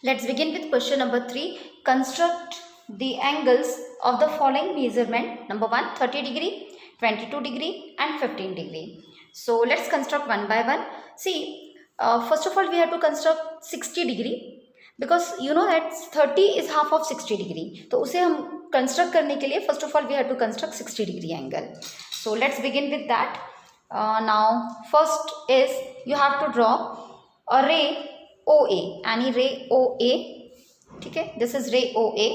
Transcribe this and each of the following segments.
Let's begin with question number 3. Construct the angles of the following measurement. Number 1, 30 degree, 22 degree and 15 degree. So let's construct one by one. See, first of all we have to construct 60 degree because you know that 30 is half of 60 degree. तो उसे हम construct करने के लिए first of all we have to construct 60 degree angle. So let's begin with that. Now first is you have to draw a ray OA, any ray OA, ठीक है, this is ray OA.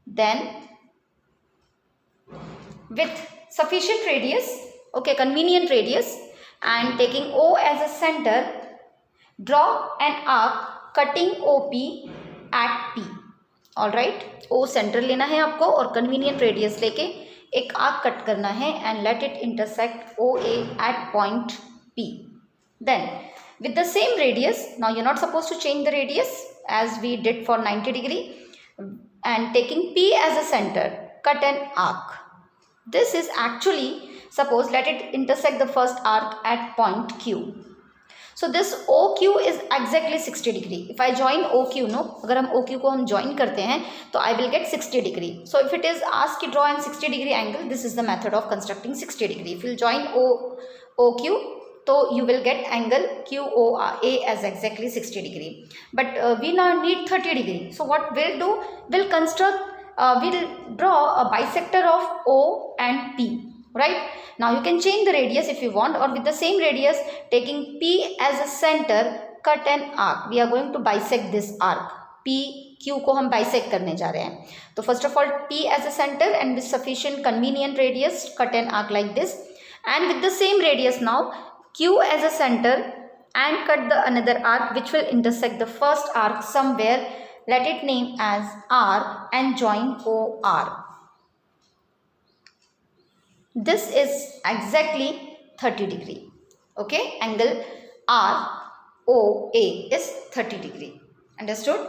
Then with sufficient radius, okay, convenient radius, and taking O as a center, draw an arc cutting OP at P. All right, O center लेना है आपको और convenient radius लेके एक arc cut करना है and let it intersect OA at point P. Then with the same radius, now you're not supposed to change the radius as we did for 90 degree, and taking P as a center, cut an arc. This is actually, suppose let it intersect the first arc at point Q. So this OQ is exactly 60 degree. If I join OQ, no, अगर हम OQ को हम join करते हैं तो I will get 60 degree. So if it is asked to draw an 60 degree angle, this is the method of constructing 60 degree. If you join OQ, so you will get angle QOA as exactly 60 degree. But we now need 30 degree. So what we'll do, we'll draw a bisector of O and P, right? Now you can change the radius if you want, or with the same radius, taking P as a center, cut an arc. We are going to bisect this arc. P, Q को हम bisect करने जा रहे हैं. So first of all, P as a center and with sufficient convenient radius, cut an arc like this. And with the same radius now, Q as a center and cut the another arc which will intersect the first arc somewhere. Let it name as R and join OR. This is exactly 30 degree. Okay, angle ROA is 30 degree. Understood?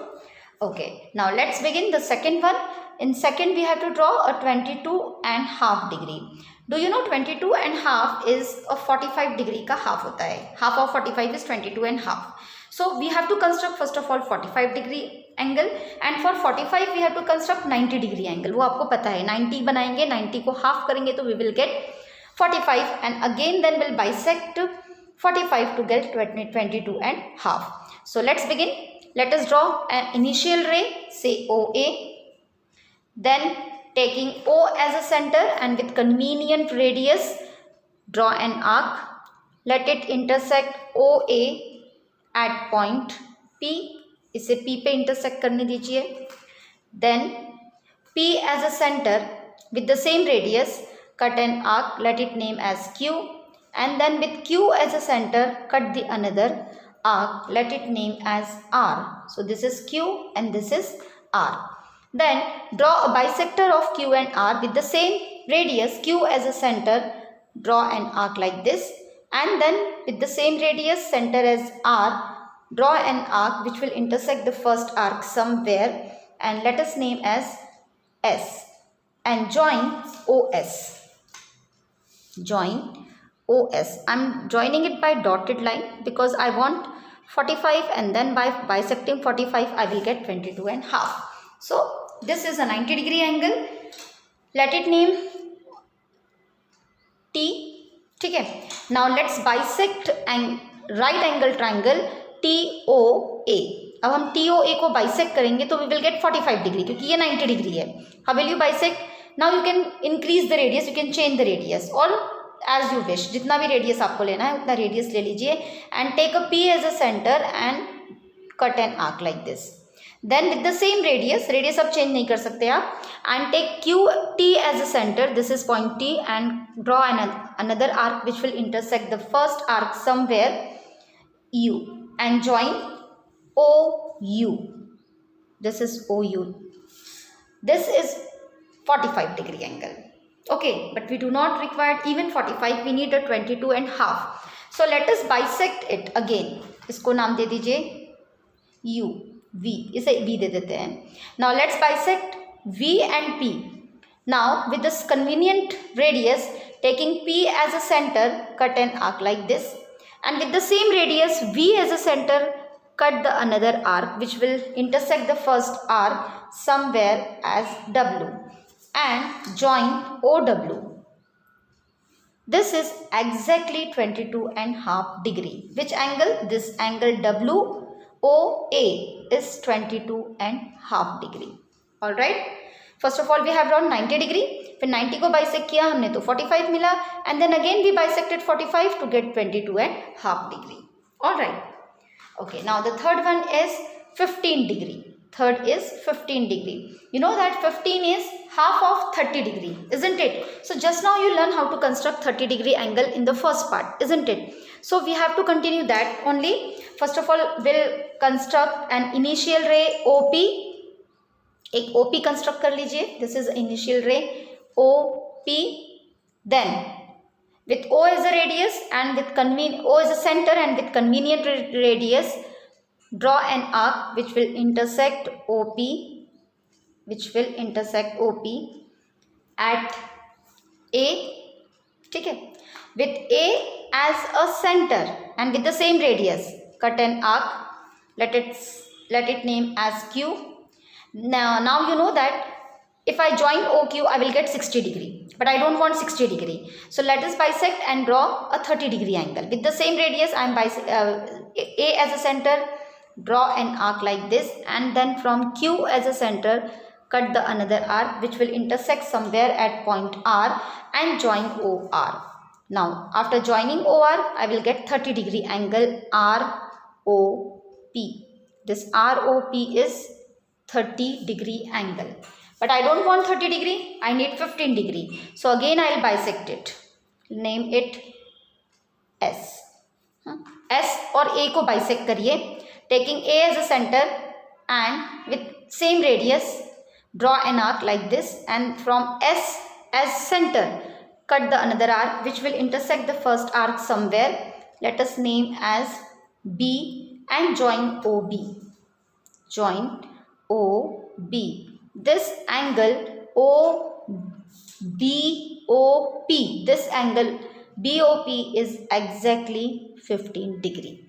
Okay, now let's begin the second one. In second we have to draw a 22.5 degree. Do you know 22.5 is a 45 degree का half होता है. Half of 45 is 22.5. So we have to construct first of all 45 degree angle, and for 45 we have to construct 90 degree angle. वो आपको पता है 90 बनाएंगे, 90 को half करेंगे तो we will get 45, and again then we'll bisect 45 to get 22.5. So let's begin. Let us draw an initial ray, say OA. Then taking O as a center and with convenient radius, draw an arc. Let it intersect OA at point P. इसे P पे intersect करने दीजिए. Then P as a center with the same radius, cut an arc. Let it name as Q. And then with Q as a center, cut the another arc. Let it name as R. So this is Q and this is R. Then draw a bisector of Q and R with the same radius, Q as a center, draw an arc like this, and then with the same radius, center as R, draw an arc which will intersect the first arc somewhere, and let us name as S, and join OS. Join OS. I am joining it by dotted line because I want 45, and then by bisecting 45 I will get 22.5. So this is a 90 degree angle. Let it name T. Okay. Now let's bisect and right angle triangle TOA. अब हम TOA को bisect करेंगे तो we will get 45 degree क्योंकि ये 90 degree है. How will you bisect? Now you can increase the radius, you can change the radius or as you wish. जितना भी radius आपको लेना है उतना radius ले लीजिए and take a P as a center and cut an arc like this. Then with the same radius अब change नहीं कर सकते आप, and take QT as a center, this is point T, and draw another arc which will intersect the first arc somewhere U, and join OU. This is OU. This is 45 degree angle. Okay, but we do not require even 45, we need a 22.5. So let us bisect it again. इसको नाम दे दीजिए U. V, इसे V दे देते हैं. Now let's bisect V and P. Now with this convenient radius, taking P as a center, cut an arc like this, and with the same radius V as a center, cut the another arc which will intersect the first arc somewhere as W and join OW. This is exactly 22.5 degree. Which angle? This angle WOA is 22.5 degree. Alright. First of all we have drawn 90 degree. फिर 90 को bisect किया हमने तो 45 मिला and then again we bisected 45 to get 22.5 degree. Alright. Okay, now the third one is 15 degree. Third is 15 degree. You know that 15 is half of 30 degree, isn't it? So just now you learn how to construct 30 degree angle in the first part, isn't it? So we have to continue that only. First of all, we'll construct an initial ray OP. एक OP construct कर लीजिए. This is initial ray OP. Then with O as a radius and with O as a center and with convenient radius, draw an arc which will intersect OP, at A. ठीक है. With A as a center and with the same radius, cut an arc. Let it name as Q. Now you know that if I join OQ, I will get 60 degree. But I don't want 60 degree. So let us bisect and draw a 30 degree angle. With the same radius, I am A as a center, draw an arc like this, and then from Q as a center, cut the another arc which will intersect somewhere at point R and join OR. Now, after joining OR, I will get 30 degree angle ROP. This ROP is 30 degree angle. But I don't want 30 degree, I need 15 degree. So again I will bisect it. Name it S. S or A को bisect करिए. Taking A as a center and with same radius, draw an arc like this, and from S as center, cut the another arc which will intersect the first arc somewhere. Let us name as B and join OB. Join OB. This angle BOP, this angle BOP is exactly 15 degree.